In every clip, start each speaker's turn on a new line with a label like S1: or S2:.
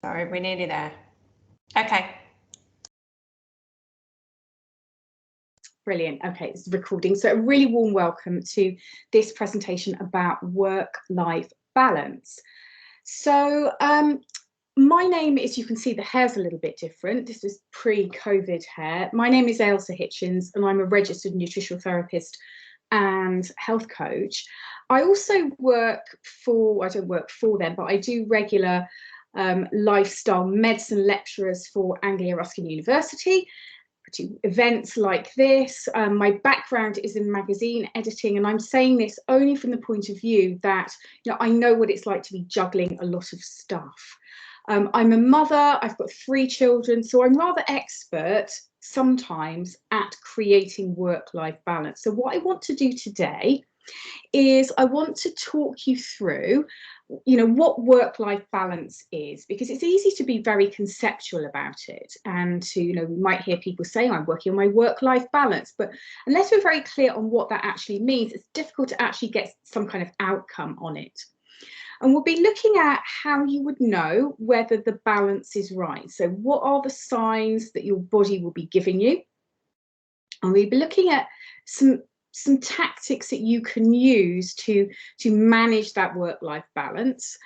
S1: Sorry, we're nearly there. Okay.
S2: Brilliant. Okay, this is recording. So a really warm welcome to this presentation about work-life balance. So my name is, you can see the hair's a little bit different. This is pre-COVID hair. My name is Ailsa Hitchens and I'm a registered nutritional therapist and health coach. I also work for, I don't work for them, but I do regular lifestyle medicine lecturers for Anglia Ruskin University, to events like this. My background is in magazine editing, and I'm saying this only from the point of view that, you know, I know what it's like to be juggling a lot of stuff. I'm a mother, I've got 3 children, so I'm rather expert sometimes at creating work-life balance. So what I want to do today is I want to talk you through, you know, what work-life balance is, because it's easy to be very conceptual about it and to, you know, we might hear people saying I'm working on my work-life balance, but unless we're very clear on what that actually means, it's difficult to actually get some kind of outcome on it. And we'll be looking at how you would know whether the balance is right. So what are the signs that your body will be giving you? And we'll be looking at some tactics that you can use to manage that work-life balance,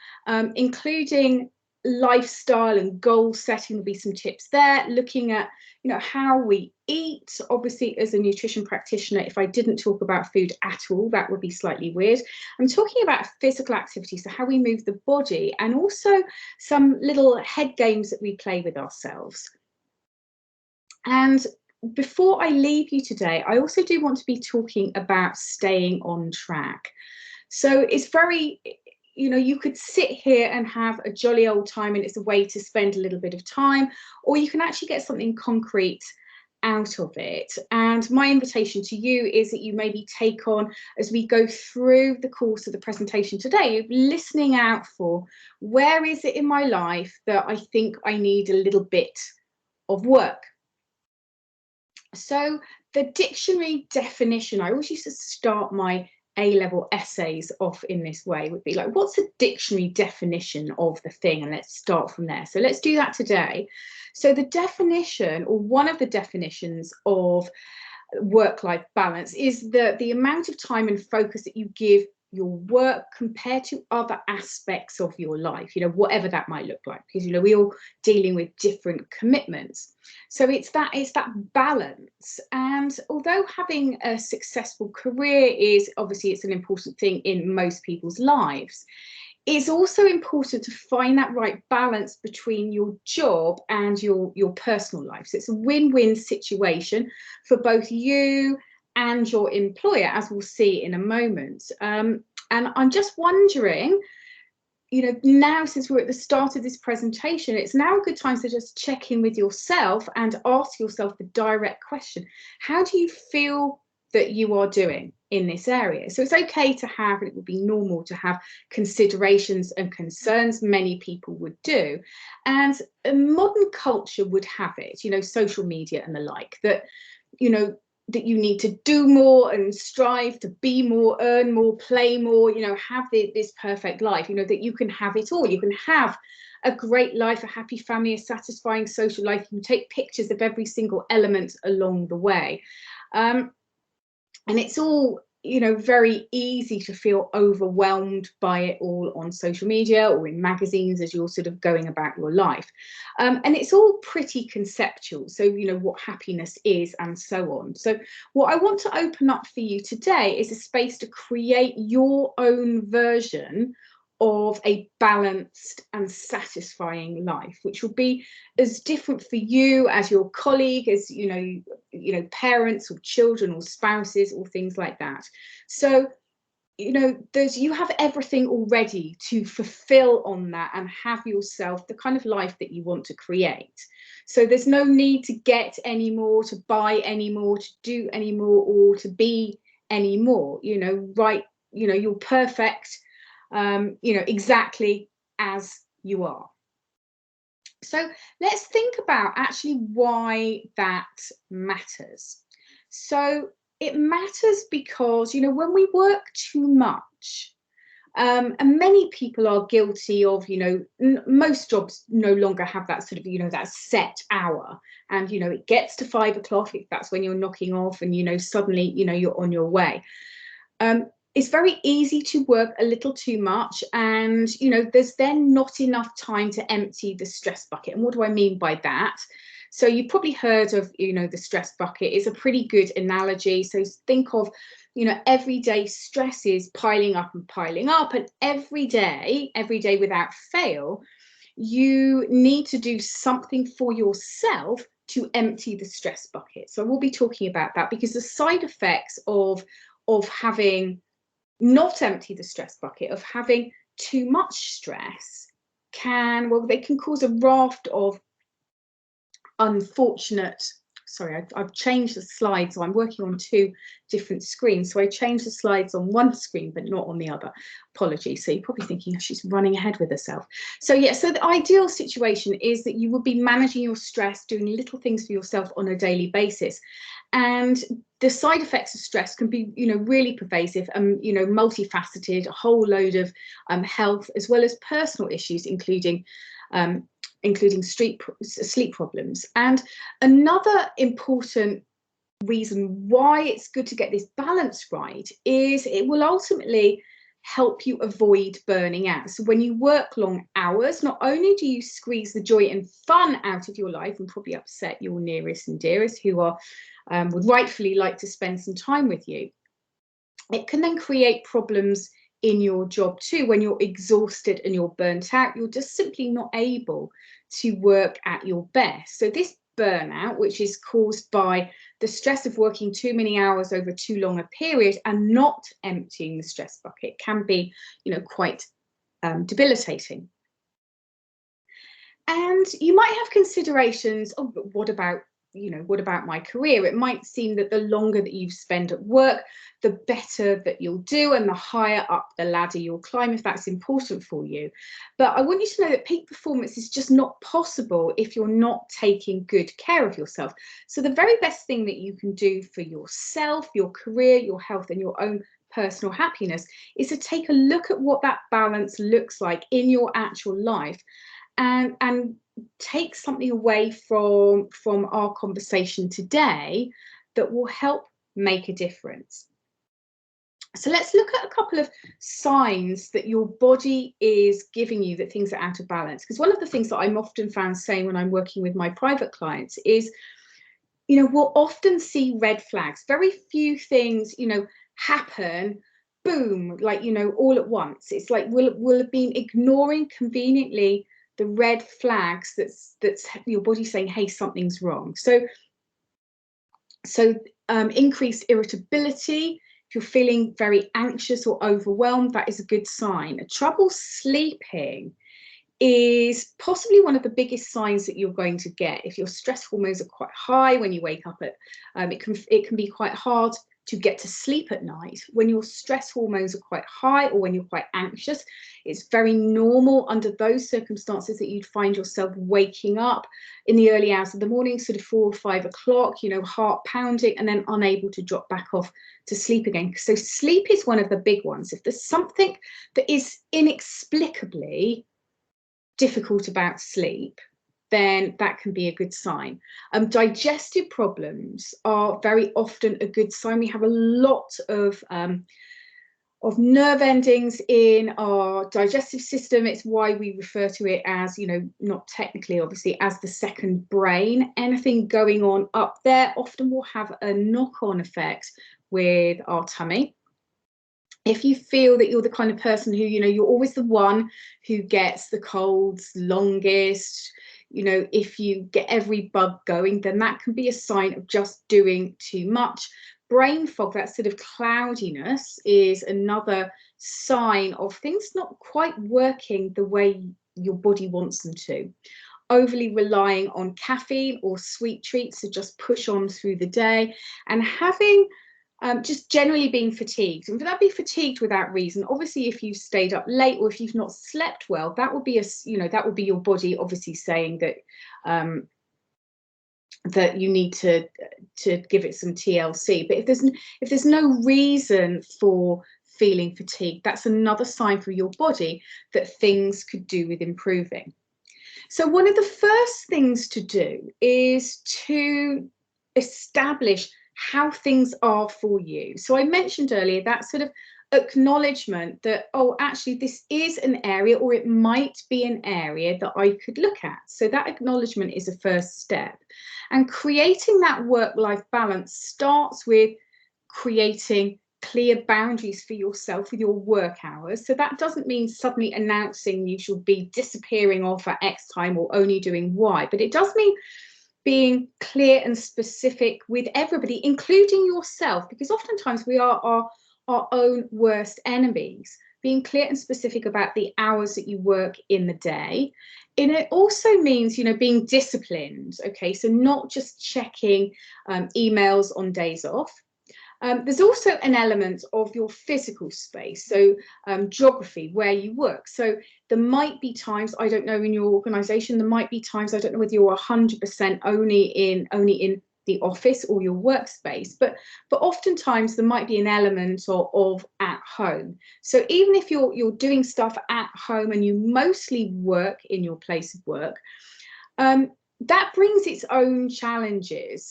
S2: including lifestyle and goal setting. There'll be some tips there, looking at, you know, how we eat. Obviously, as a nutrition practitioner, if I didn't talk about food at all, that would be slightly weird. I'm talking about physical activity, so how we move the body, and also some little head games that we play with ourselves. And before I leave you today, I also do want to be talking about staying on track. So it's very, you know, you could sit here and have a jolly old time and it's a way to spend a little bit of time, or you can actually get something concrete out of it. And my invitation to you is that you maybe take on, as we go through the course of the presentation today, listening out for, where is it in my life that I think I need a little bit of work? So the dictionary definition, I always used to start my A-level essays off in this way, would be like, what's a dictionary definition of the thing? And let's start from there. So let's do that today. So the definition, or one of the definitions of work-life balance, is the amount of time and focus that you give your work compared to other aspects of your life, you know, whatever that might look like, because, you know, we're all dealing with different commitments. So it's that balance. And although having a successful career is obviously, it's an important thing in most people's lives, it's also important to find that right balance between your job and your personal life. So it's a win-win situation for both you and your employer, as we'll see in a moment. And I'm just wondering, you know, now since we're at the start of this presentation, it's now a good time to just check in with yourself and ask yourself the direct question: how do you feel that you are doing in this area? So it's okay to have, and it would be normal to have, considerations and concerns. Many people would do, and a modern culture would have it, you know, social media and the like, that, you know, that you need to do more and strive to be more, earn more, play more, you know, have this perfect life, you know, that you can have it all. You can have a great life, a happy family, a satisfying social life. You can take pictures of every single element along the way. And it's all, you know, very easy to feel overwhelmed by it all on social media or in magazines as you're sort of going about your life. And it's all pretty conceptual. So, you know, what happiness is and so on. So what I want to open up for you today is a space to create your own version of a balanced and satisfying life, which will be as different for you as your colleague, as, you know, parents or children or spouses or things like that. So, you know, you have everything already to fulfill on that and have yourself the kind of life that you want to create. So there's no need to get any more, to buy any more, to do any more, or to be any more. You know, right, you know, you're perfect, you know, exactly as you are. So let's think about actually why that matters. So it matters because, you know, when we work too much, And many people are guilty of, most jobs no longer have that sort of, that set hour. And, it gets to 5 o'clock, if that's when you're knocking off, and, suddenly, you're on your way. It's very easy to work a little too much, and, there's then not enough time to empty the stress bucket. And what do I mean by that? So you've probably heard of, the stress bucket. Is a pretty good analogy. So think of, everyday stresses piling up, and every day without fail, you need to do something for yourself to empty the stress bucket. So we'll be talking about that, because the side effects of having not empty the stress bucket, of having too much stress, they can cause a raft of unfortunate. Sorry, I've changed the slide, so I'm working on 2 different screens. So I changed the slides on one screen, but not on the other. Apologies. So you're probably thinking, oh, she's running ahead with herself. So yeah, so the ideal situation is that you would be managing your stress, doing little things for yourself on a daily basis. And the side effects of stress can be, really pervasive and, multifaceted, a whole load of health as well as personal issues, including sleep problems. And another important reason why it's good to get this balance right is it will ultimately help you avoid burning out. So when you work long hours, not only do you squeeze the joy and fun out of your life and probably upset your nearest and dearest, who are would rightfully like to spend some time with you, it can then create problems in your job too. When you're exhausted and you're burnt out, you're just simply not able to work at your best. So this burnout, which is caused by the stress of working too many hours over too long a period and not emptying the stress bucket, can be, quite debilitating. And you might have considerations, oh, but what about my career? It might seem that the longer that you spend at work, the better that you'll do, and the higher up the ladder you'll climb, if that's important for you. But I want you to know that peak performance is just not possible if you're not taking good care of yourself. So the very best thing that you can do for yourself, your career, your health, and your own personal happiness is to take a look at what that balance looks like in your actual life, and take something away from our conversation today that will help make a difference. So let's look at a couple of signs that your body is giving you that things are out of balance. Because one of the things that I'm often found saying when I'm working with my private clients is, we'll often see red flags. Very few things, happen, boom, like, all at once. It's like we'll have been ignoring conveniently the red flags that's your body saying, hey, something's wrong. So increased irritability. If you're feeling very anxious or overwhelmed, that is a good sign. Trouble sleeping is possibly one of the biggest signs that you're going to get. If your stress hormones are quite high when you wake up it can be quite hard to get to sleep at night. When your stress hormones are quite high, or when you're quite anxious, it's very normal under those circumstances that you'd find yourself waking up in the early hours of the morning, sort of 4 or 5 o'clock, heart pounding, and then unable to drop back off to sleep again. So sleep is one of the big ones. If there's something that is inexplicably difficult about sleep, then that can be a good sign. Digestive problems are very often a good sign. We have a lot of nerve endings in our digestive system. It's why we refer to it as, not technically, obviously, as the second brain. Anything going on up there often will have a knock-on effect with our tummy. If you feel that you're the kind of person who, you're always the one who gets the colds longest, if you get every bug going, then that can be a sign of just doing too much. Brain fog, that sort of cloudiness, is another sign of things not quite working the way your body wants them to. Overly relying on caffeine or sweet treats to just push on through the day, and having just generally being fatigued. And that be fatigued without reason. Obviously, if you've stayed up late or if you've not slept well, that would be that would be your body obviously saying that that you need to give it some TLC. But if there's no reason for feeling fatigued, that's another sign for your body that things could do with improving. So one of the first things to do is to establish how things are for you. So I mentioned earlier that sort of acknowledgement that, oh, actually this is an area, or it might be an area that I could look at. So that acknowledgement is a first step. And creating that work-life balance starts with creating clear boundaries for yourself with your work hours. So that doesn't mean suddenly announcing you should be disappearing off at X time or only doing Y, but it does mean being clear and specific with everybody, including yourself, because oftentimes we are our own worst enemies. Being clear and specific about the hours that you work in the day. And it also means, you know, being disciplined. Okay, so not just checking emails on days off. There's also an element of your physical space, so geography, where you work. So there might be times, I don't know, in your organisation, there might be times, I don't know whether you're 100% only in the office or your workspace, but oftentimes there might be an element of at home. So even if you're doing stuff at home and you mostly work in your place of work, that brings its own challenges.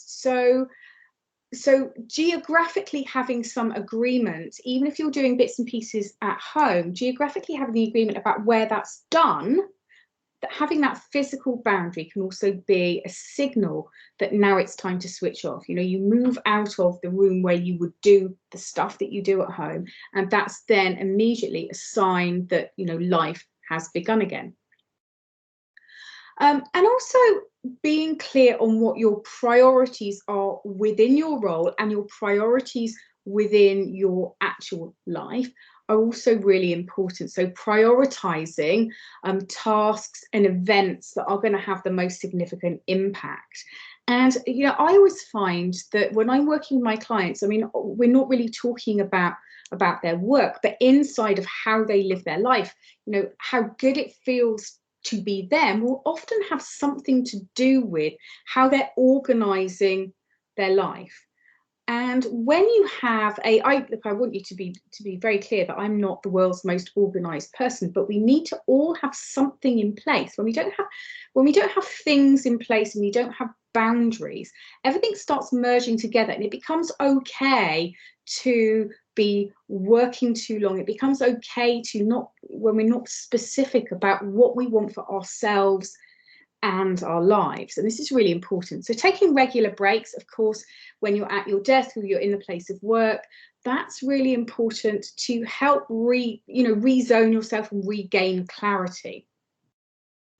S2: So geographically having some agreement, even if you're doing bits and pieces at home, geographically having the agreement about where that's done, that having that physical boundary can also be a signal that now it's time to switch off. You know, you move out of the room where you would do the stuff that you do at home, and that's then immediately a sign that, you know, life has begun again. And also being clear on what your priorities are within your role and your priorities within your actual life are also really important. So prioritizing tasks and events that are going to have the most significant impact. And, you know, I always find that when I'm working with my clients, I mean, we're not really talking about their work, but inside of how they live their life, you know, how good it feels to be them will often have something to do with how they're organizing their life. And when you have look, I want you to be very clear that I'm not the world's most organized person, but we need to all have something in place. When we don't have things in place and we don't have boundaries, everything starts merging together, and it becomes okay to be working too long. It becomes okay to when we're not specific about what we want for ourselves and our lives. And this is really important. So taking regular breaks, of course, when you're at your desk or you're in the place of work, that's really important to help rezone yourself and regain clarity.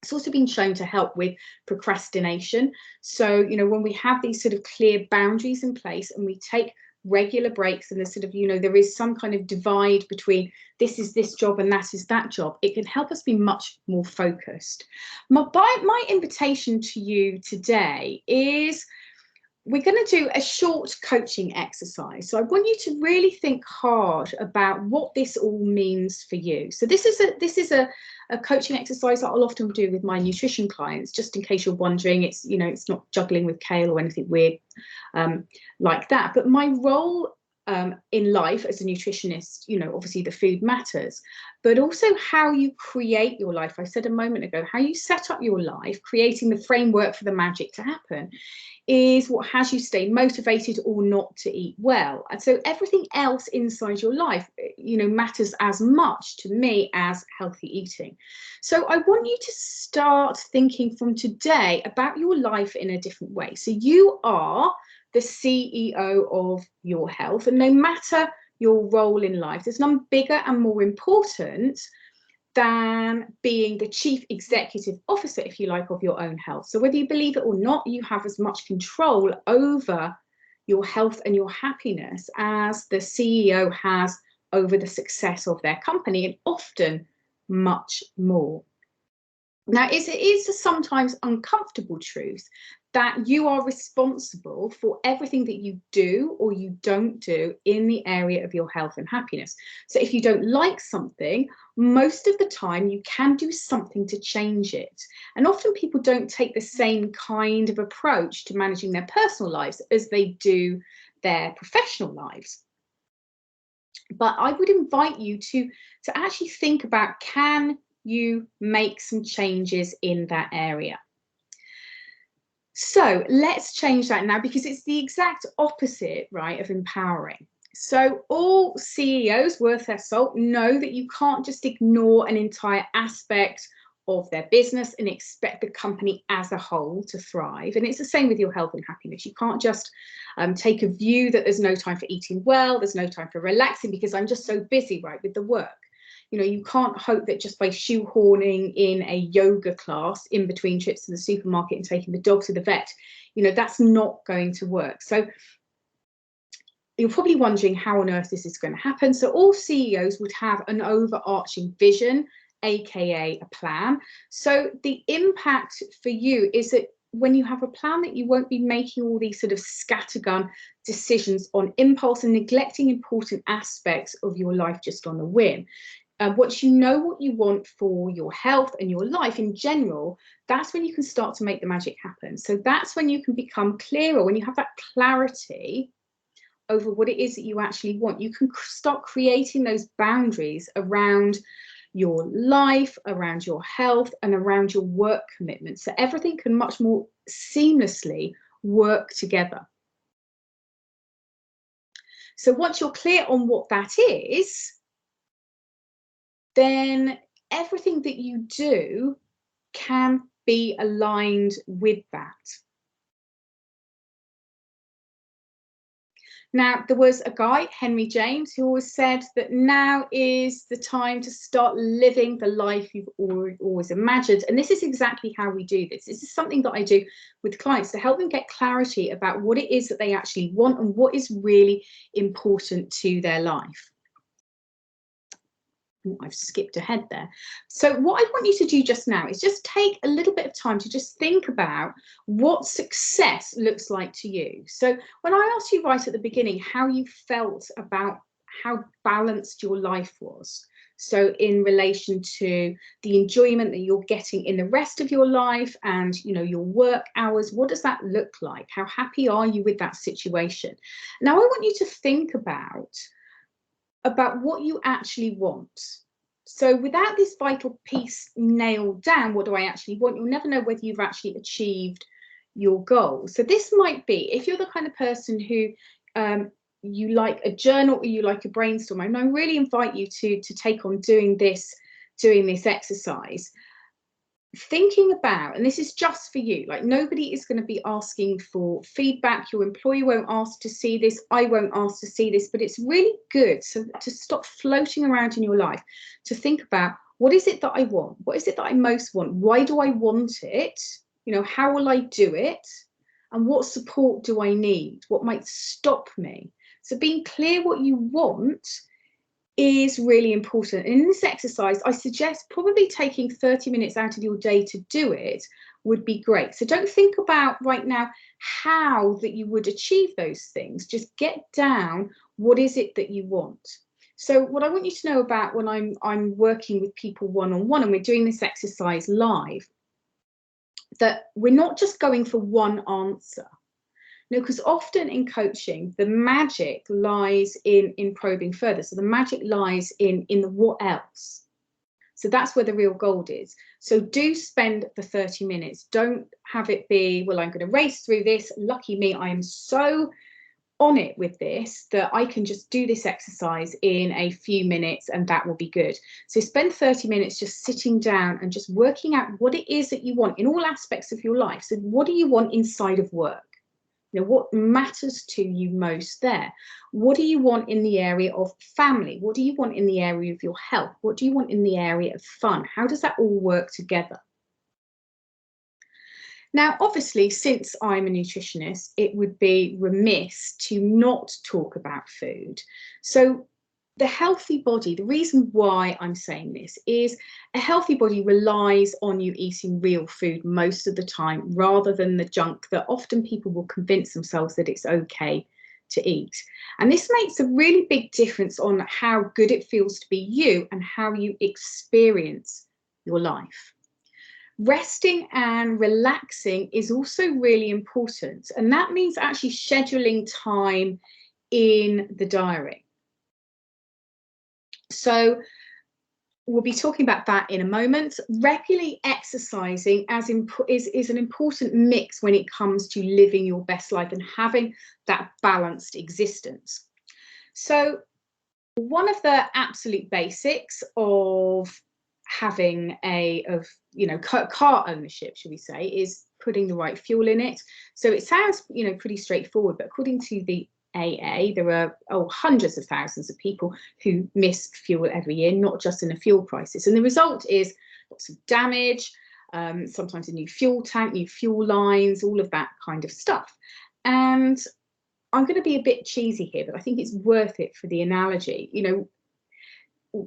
S2: It's also been shown to help with procrastination. So, you know, when we have these sort of clear boundaries in place and we take regular breaks, and there's sort of, you know, there is some kind of divide between this is this job and that is that job, it can help us be much more focused. My invitation to you today is we're going to do a short coaching exercise. So I want you to really think hard about what this all means for you. So this is a coaching exercise that I'll often do with my nutrition clients, just in case you're wondering. It's, you know, it's not juggling with kale or anything weird like that. But my role in life as a nutritionist, you know, obviously the food matters, but also how you create your life. I said a moment ago, how you set up your life, creating the framework for the magic to happen, is what has you stay motivated or not to eat well. And so everything else inside your life, you know, matters as much to me as healthy eating. So I want you to start thinking from today about your life in a different way. So you are the CEO of your health, and no matter your role in life, there's none bigger and more important than being the chief executive officer, if you like, of your own health. So whether you believe it or not, you have as much control over your health and your happiness as the CEO has over the success of their company, and often much more. Now, it is a sometimes uncomfortable truth that you are responsible for everything that you do or you don't do in the area of your health and happiness. So if you don't like something, most of the time you can do something to change it. And often people don't take the same kind of approach to managing their personal lives as they do their professional lives. But I would invite you to actually think about, can you make some changes in that area? So let's change that now, because it's the exact opposite, right, of empowering. So all CEOs worth their salt know that you can't just ignore an entire aspect of their business and expect the company as a whole to thrive. And it's the same with your health and happiness. You can't just take a view that there's no time for eating well, there's no time for relaxing because I'm just so busy, right, with the work. You know, you can't hope that just by shoehorning in a yoga class in between trips to the supermarket and taking the dog to the vet, you know, that's not going to work. So you're probably wondering how on earth this is going to happen. So all CEOs would have an overarching vision, aka a plan. So the impact for you is that when you have a plan, that you won't be making all these sort of scattergun decisions on impulse and neglecting important aspects of your life just on a whim. Once you know what you want for your health and your life in general, that's when you can start to make the magic happen. So that's when you can become clearer. When you have that clarity over what it is that you actually want, you can start creating those boundaries around your life, around your health, and around your work commitments. So everything can much more seamlessly work together. So once you're clear on what that is, then everything that you do can be aligned with that. Now, there was a guy, Henry James, who always said that now is the time to start living the life you've always imagined. And this is exactly how we do this. This is something that I do with clients to help them get clarity about what it is that they actually want and what is really important to their life. I've skipped ahead there. So what I want you to do just now is just take a little bit of time to just think about what success looks like to you. So when I asked you right at the beginning how you felt about how balanced your life was, so in relation to the enjoyment that you're getting in the rest of your life and, you know, your work hours, what does that look like? How happy are you with that situation? Now I want you to think about what you actually want. So without this vital piece nailed down, what do I actually want? You'll never know whether you've actually achieved your goal. So this might be, if you're the kind of person who you like a journal or you like a brainstorm, and I really invite you to take on doing this exercise. Thinking about, and this is just for you, like nobody is going to be asking for feedback, your employer won't ask to see this, I won't ask to see this, but it's really good to stop floating around in your life, to think about, what is it that I want? What is it that I most want? Why do I want it? You know, how will I do it? And what support do I need? What might stop me? So being clear what you want is really important. And in this exercise, I suggest probably taking 30 minutes out of your day to do it would be great. So don't think about right now how that you would achieve those things. Just get down, what is it that you want? So what I want you to know about when I'm working with people one-on-one and we're doing this exercise live, that we're not just going for one answer. No, because often in coaching, the magic lies in probing further. So the magic lies in the what else. So that's where the real gold is. So do spend the 30 minutes. Don't have it be, well, I'm going to race through this. Lucky me, I am so on it with this that I can just do this exercise in a few minutes and that will be good. So spend 30 minutes just sitting down and just working out what it is that you want in all aspects of your life. So what do you want inside of work? You know, what matters to you most there? What do you want in the area of family? What do you want in the area of your health? What do you want in the area of fun? How does that all work together? Now, obviously, since I'm a nutritionist, it would be remiss to not talk about food. So the healthy body, the reason why I'm saying this is a healthy body relies on you eating real food most of the time, rather than the junk that often people will convince themselves that it's okay to eat. And this makes a really big difference on how good it feels to be you and how you experience your life. Resting and relaxing is also really important, and that means actually scheduling time in the diary. So we'll be talking about that in a moment. Regularly exercising is an important mix when it comes to living your best life and having that balanced existence. So one of the absolute basics of having car ownership, should we say, is putting the right fuel in it. So it sounds, pretty straightforward, but according to the AA, there are hundreds of thousands of people who miss fuel every year, not just in a fuel crisis. And the result is lots of damage, sometimes a new fuel tank, new fuel lines, all of that kind of stuff. And I'm going to be a bit cheesy here, but I think it's worth it for the analogy.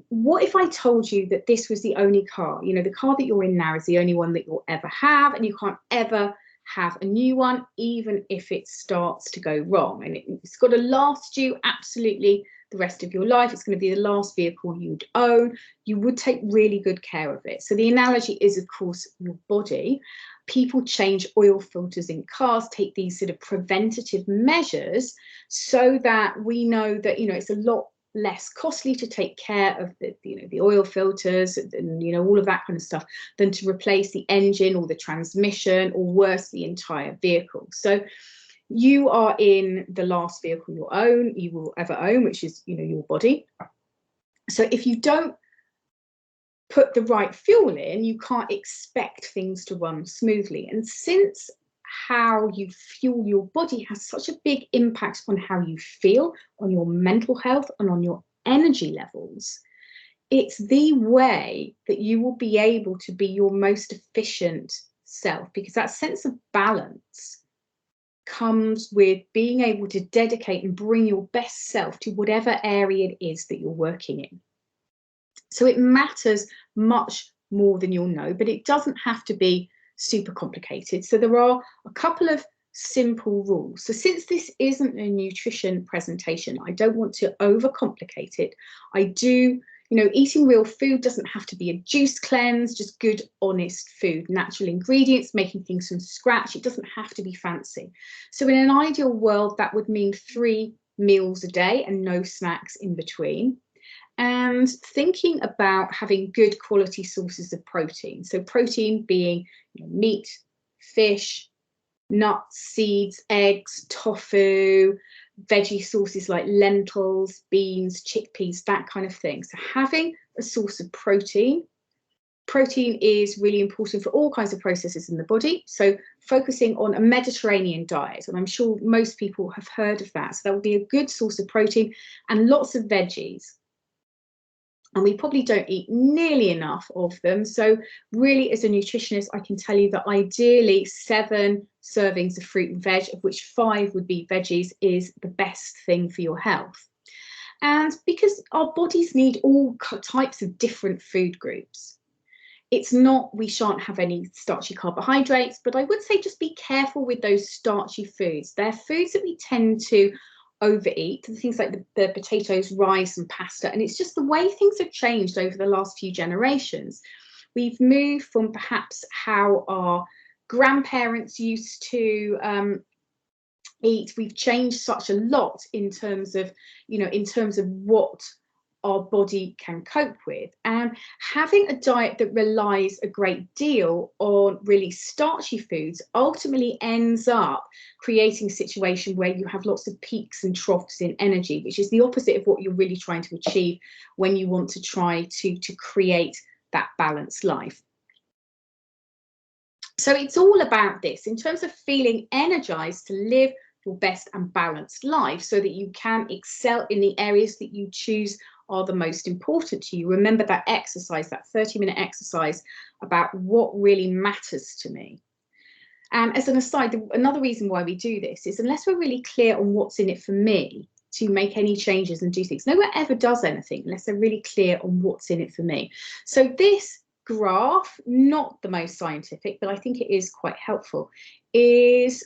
S2: What if I told you that this was the only car, the car that you're in now is the only one that you'll ever have, and you can't ever have a new one, even if it starts to go wrong, and it's got to last you absolutely the rest of your life. It's going to be the last vehicle you'd own. You would take really good care of it. So the analogy is, of course, your body. People change oil filters in cars, take these sort of preventative measures so that we know that, it's a lot less costly to take care of the oil filters and all of that kind of stuff than to replace the engine or the transmission, or worse, the entire vehicle. So you are in the last vehicle you will ever own, which is your body. So if you don't put the right fuel in, you can't expect things to run smoothly. And since how you fuel your body has such a big impact on how you feel, on your mental health, and on your energy levels, it's the way that you will be able to be your most efficient self, because that sense of balance comes with being able to dedicate and bring your best self to whatever area it is that you're working in. So it matters much more than you'll know, but it doesn't have to be super complicated. So there are a couple of simple rules. So since this isn't a nutrition presentation, I don't want to overcomplicate it. I do, eating real food doesn't have to be a juice cleanse, just good, honest food, natural ingredients, making things from scratch. It doesn't have to be fancy. So in an ideal world, that would mean 3 meals a day and no snacks in between. And thinking about having good quality sources of protein. So protein being meat, fish, nuts, seeds, eggs, tofu, veggie sources like lentils, beans, chickpeas, that kind of thing. So having a source of protein. Protein is really important for all kinds of processes in the body. So focusing on a Mediterranean diet, and I'm sure most people have heard of that. So that would be a good source of protein, and lots of veggies. And we probably don't eat nearly enough of them. So really, as a nutritionist, I can tell you that ideally 7 servings of fruit and veg, of which 5 would be veggies, is the best thing for your health. And because our bodies need all types of different food groups, it's not, we shan't have any starchy carbohydrates, but I would say just be careful with those starchy foods. They're foods that we tend to overeat, things like the potatoes, rice and pasta, and it's just the way things have changed over the last few generations. We've moved from perhaps how our grandparents used to eat. We've changed such a lot in terms of what our body can cope with, and having a diet that relies a great deal on really starchy foods ultimately ends up creating a situation where you have lots of peaks and troughs in energy, which is the opposite of what you're really trying to achieve when you want to try to create that balanced life. So it's all about this in terms of feeling energized to live your best and balanced life so that you can excel in the areas that you choose are the most important to you. Remember that exercise, that 30-minute exercise about what really matters to me. And as an aside, another reason why we do this is unless we're really clear on what's in it for me, to make any changes and do things. No one ever does anything unless they're really clear on what's in it for me. So this graph, not the most scientific, but I think it is quite helpful, is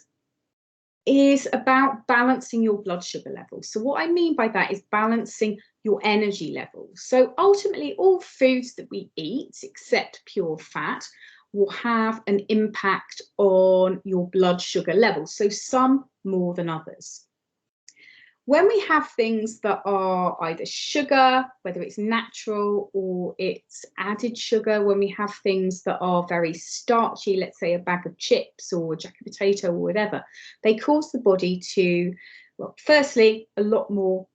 S2: about balancing your blood sugar levels. So what I mean by that is balancing your energy levels. So ultimately, all foods that we eat, except pure fat, will have an impact on your blood sugar levels. So some more than others. When we have things that are either sugar, whether it's natural or it's added sugar, when we have things that are very starchy, let's say a bag of chips or a jacket potato or whatever, they cause the body to, well, firstly, a lot more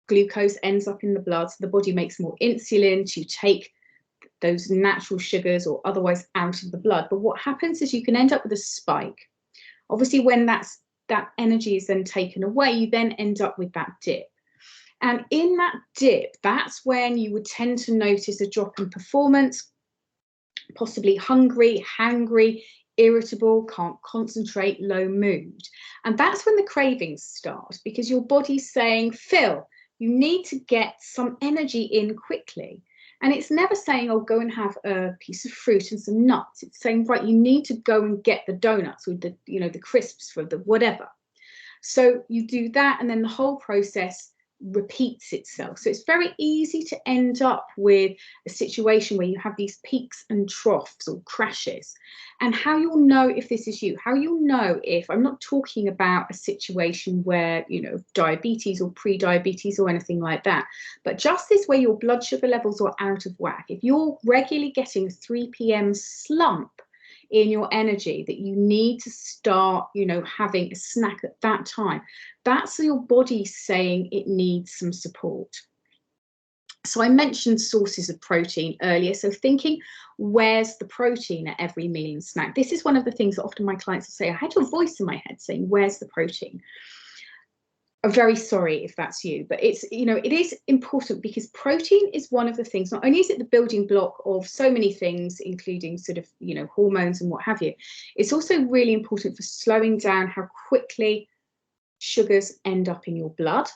S2: glucose ends up in the blood, so the body makes more insulin to take those natural sugars or otherwise out of the blood. But what happens is you can end up with a spike. Obviously, when that energy is then taken away, you then end up with that dip. And in that dip, that's when you would tend to notice a drop in performance, possibly hungry, hangry, irritable, can't concentrate, low mood. And that's when the cravings start, because your body's saying, Phil, you need to get some energy in quickly. And it's never saying, oh, go and have a piece of fruit and some nuts. It's saying, right, you need to go and get the donuts or the, you know, the crisps for the whatever. So you do that, and then the whole process repeats itself. So it's very easy to end up with a situation where you have these peaks and troughs or crashes. And how you'll know if this is you, how you'll know if, I'm not talking about a situation where, you know, diabetes or pre-diabetes or anything like that, but just this where your blood sugar levels are out of whack. If you're regularly getting a 3 p.m. slump in your energy, that you need to start, you know, having a snack at that time, that's your body saying it needs some support. So I mentioned sources of protein earlier. So thinking, where's the protein at every meal and snack? This is one of the things that often my clients will say. I had a voice in my head saying, where's the protein? I'm very sorry if that's you, but it's, you know, it is important because protein is one of the things, not only is it the building block of so many things, including sort of, you know, hormones and what have you, it's also really important for slowing down how quickly sugars end up in your blood.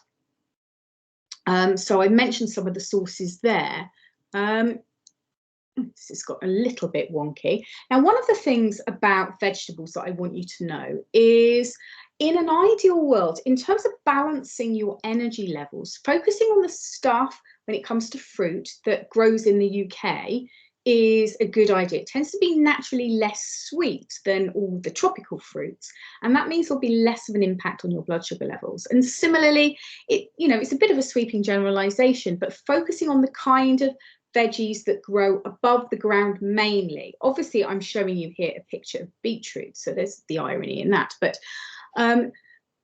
S2: So I mentioned some of the sources there. This has got a little bit wonky. Now, one of the things about vegetables that I want you to know is, in an ideal world, in terms of balancing your energy levels, focusing on the stuff when it comes to fruit that grows in the UK is a good idea. It tends to be naturally less sweet than all the tropical fruits, and that means there'll be less of an impact on your blood sugar levels. And similarly, it's a bit of a sweeping generalization, but focusing on the kind of veggies that grow above the ground mainly. Obviously, I'm showing you here a picture of beetroot, so there's the irony in that. But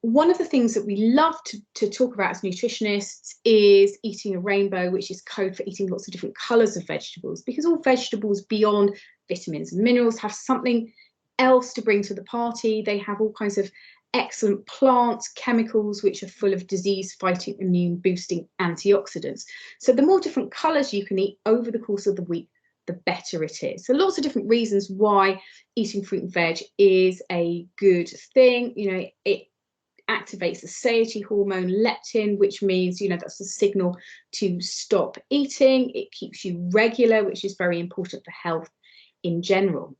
S2: one of the things that we love to talk about as nutritionists is eating a rainbow, which is code for eating lots of different colours of vegetables, because all vegetables beyond vitamins and minerals have something else to bring to the party. They have all kinds of excellent plants, chemicals, which are full of disease-fighting, immune-boosting antioxidants. So the more different colours you can eat over the course of the week, the better it is. So lots of different reasons why eating fruit and veg is a good thing. You know, it activates the satiety hormone leptin, which means, you know, that's a signal to stop eating. It keeps you regular, which is very important for health in general.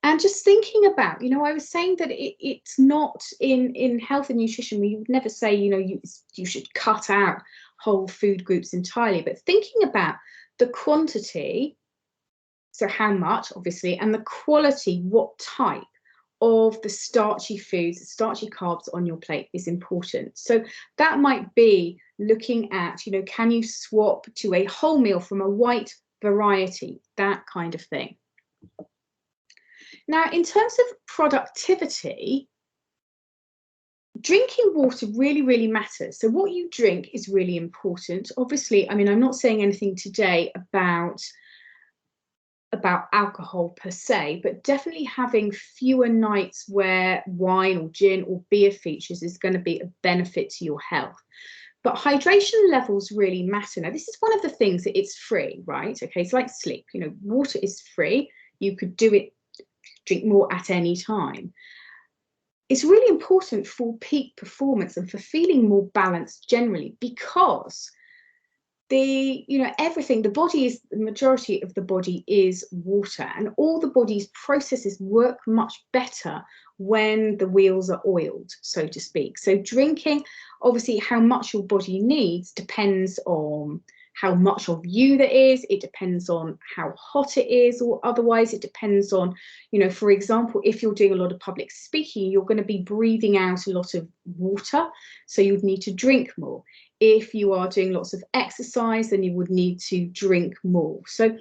S2: And just thinking about, you know, I was saying that it's not in health and nutrition, we would never say, you know, you should cut out whole food groups entirely, but thinking about the quantity, so how much, obviously, and the quality, what type of the starchy foods, the starchy carbs on your plate is important. So that might be looking at, you know, can you swap to a whole meal from a white variety, that kind of thing. Now, in terms of productivity, drinking water really, really matters. So what you drink is really important. Obviously, I mean, I'm not saying anything today about alcohol per se, but definitely having fewer nights where wine or gin or beer features is going to be a benefit to your health. But hydration levels really matter. Now, this is one of the things that it's free, right? Okay, it's like sleep. You know, water is free. You could do it, drink more at any time. it's really important for peak performance and for feeling more balanced generally, because everything, the body is, the majority of the body is water, and all the body's processes work much better when the wheels are oiled, so to speak. So drinking, obviously how much your body needs depends on how much of you there is, it depends on how hot it is, or otherwise it depends on, for example, if you're doing a lot of public speaking, you're going to be breathing out a lot of water, so you'd need to drink more. If you are doing lots of exercise, then you would need to drink more. So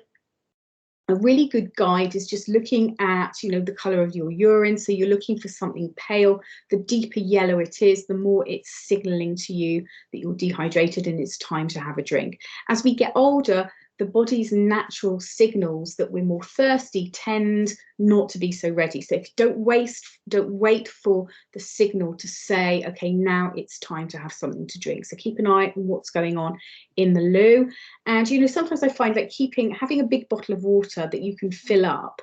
S2: a really good guide is just looking at, the colour of your urine. So you're looking for something pale. The deeper yellow it is, the more it's signalling to you that you're dehydrated and it's time to have a drink. As we get older, the body's natural signals that we're more thirsty tend not to be so ready. So if you don't wait for the signal to say, okay, now it's time to have something to drink. So keep an eye on what's going on in the loo. And, sometimes I find that having a big bottle of water that you can fill up,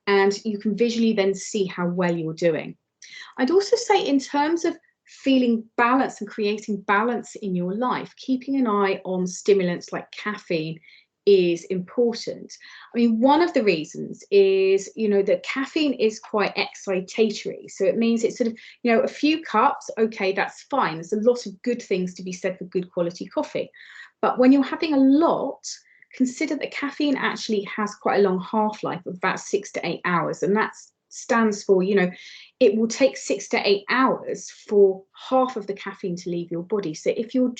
S2: and you can visually then see how well you're doing. I'd also say, in terms of feeling balance and creating balance in your life, keeping an eye on stimulants like caffeine is important. I mean, one of the reasons is, that caffeine is quite excitatory. So it means it's sort of, a few cups, okay, that's fine. There's a lot of good things to be said for good quality coffee. But when you're having a lot, consider that caffeine actually has quite a long half-life of about 6 to 8 hours. And that stands for, it will take 6 to 8 hours for half of the caffeine to leave your body. So if you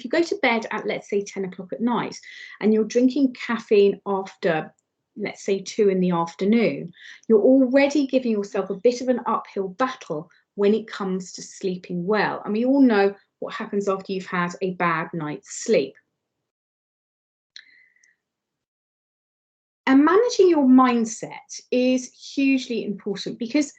S2: go to bed at, let's say, 10 o'clock at night, and you're drinking caffeine after, let's say, 2 in the afternoon, you're already giving yourself a bit of an uphill battle when it comes to sleeping well. And we all know what happens after you've had a bad night's sleep. And managing your mindset is hugely important, because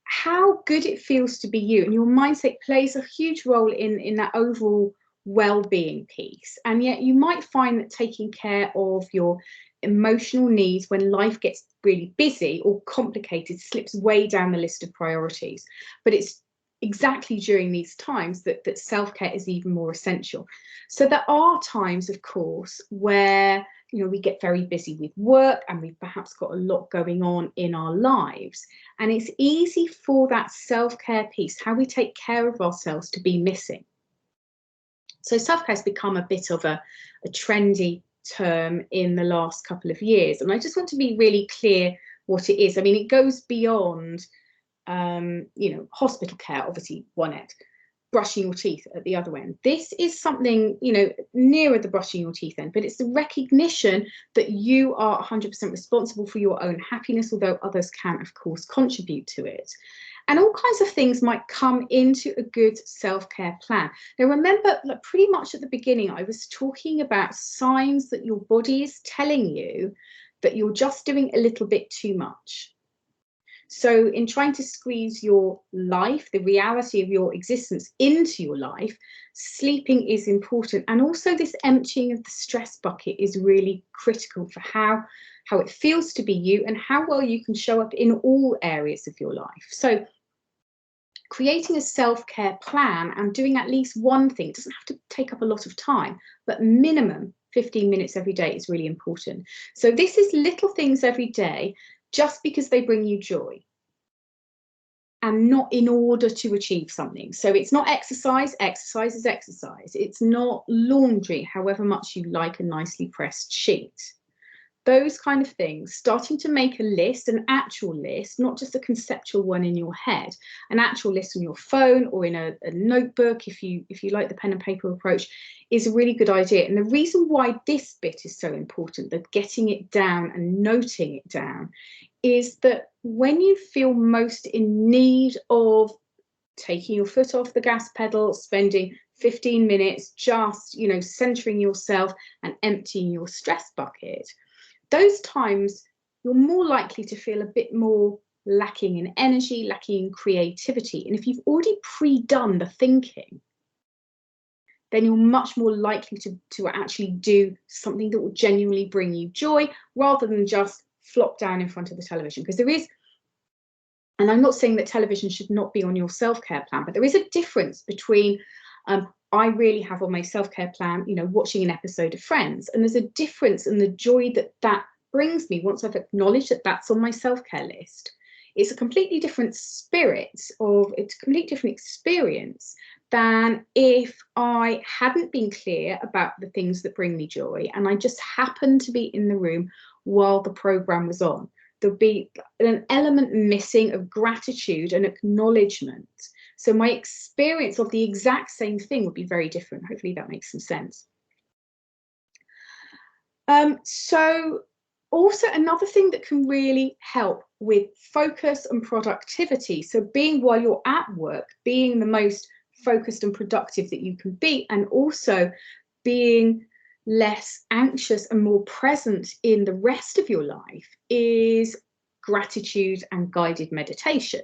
S2: how good it feels to be you, and your mindset plays a huge role in that overall well-being piece. And yet you might find that taking care of your emotional needs when life gets really busy or complicated slips way down the list of priorities. But it's exactly during these times that self-care is even more essential. So there are times, of course, where we get very busy with work, and we've perhaps got a lot going on in our lives. And it's easy for that self-care piece, how we take care of ourselves, to be missing. So self-care has become a bit of a trendy term in the last couple of years. And I just want to be really clear what it is. I mean, it goes beyond, hospital care, obviously, one end, brushing your teeth at the other end. This is something, nearer the brushing your teeth end, but it's the recognition that you are 100% responsible for your own happiness, although others can, of course, contribute to it. And all kinds of things might come into a good self-care plan. Now, remember, pretty much at the beginning, I was talking about signs that your body is telling you that you're just doing a little bit too much. So in trying to squeeze your life, the reality of your existence, into your life, sleeping is important. And also this emptying of the stress bucket is really critical for how it feels to be you, and how well you can show up in all areas of your life. So creating a self-care plan and doing at least one thing, it doesn't have to take up a lot of time, but minimum 15 minutes every day is really important. So this is little things every day, just because they bring you joy, and not in order to achieve something. So it's not exercise is exercise. It's not laundry, however much you like a nicely pressed sheet. Those kind of things, starting to make a list, an actual list, not just a conceptual one in your head, an actual list on your phone or in a notebook, if you like the pen and paper approach, is a really good idea. And the reason why this bit is so important, that getting it down and noting it down, is that when you feel most in need of taking your foot off the gas pedal, spending 15 minutes just, centering yourself and emptying your stress bucket, those times you're more likely to feel a bit more lacking in energy, lacking in creativity. And if you've already pre-done the thinking, then you're much more likely to actually do something that will genuinely bring you joy, rather than just flop down in front of the television. Because there is And I'm not saying that television should not be on your self-care plan, but there is a difference between I really have on my self-care plan, you know, watching an episode of Friends, and there's a difference in the joy that that brings me once I've acknowledged that that's on my self-care list. It's a completely different spirit of, it's a completely different experience than if I hadn't been clear about the things that bring me joy and I just happened to be in the room while the program was on. There'll be an element missing of gratitude and acknowledgement. So my experience of the exact same thing would be very different. Hopefully that makes some sense. So also another thing that can really help with focus and productivity. So being, while you're at work, being the most focused and productive that you can be, and also being less anxious and more present in the rest of your life, is gratitude and guided meditation.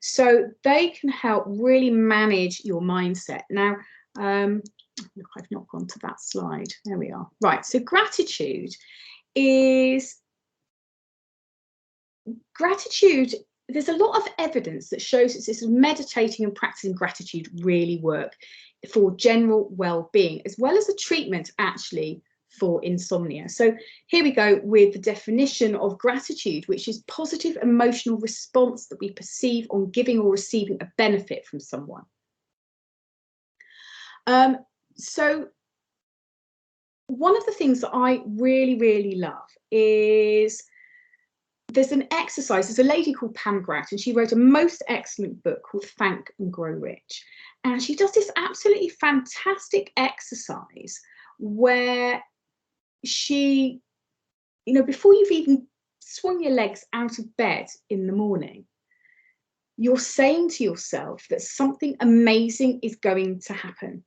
S2: So they can help really manage your mindset. Now, look, I've not gone to that slide. There we are. Right, so gratitude, there's a lot of evidence that shows that this meditating and practicing gratitude really work for general well-being, as well as a treatment actually for insomnia. So here we go with the definition of gratitude, which is positive emotional response that we perceive on giving or receiving a benefit from someone. So one of the things that I really, really love is there's an exercise. There's a lady called Pam Gratt, and she wrote a most excellent book called Thank and Grow Rich. And she does this absolutely fantastic exercise where she, you know, before you've even swung your legs out of bed in the morning, you're saying to yourself that something amazing is going to happen.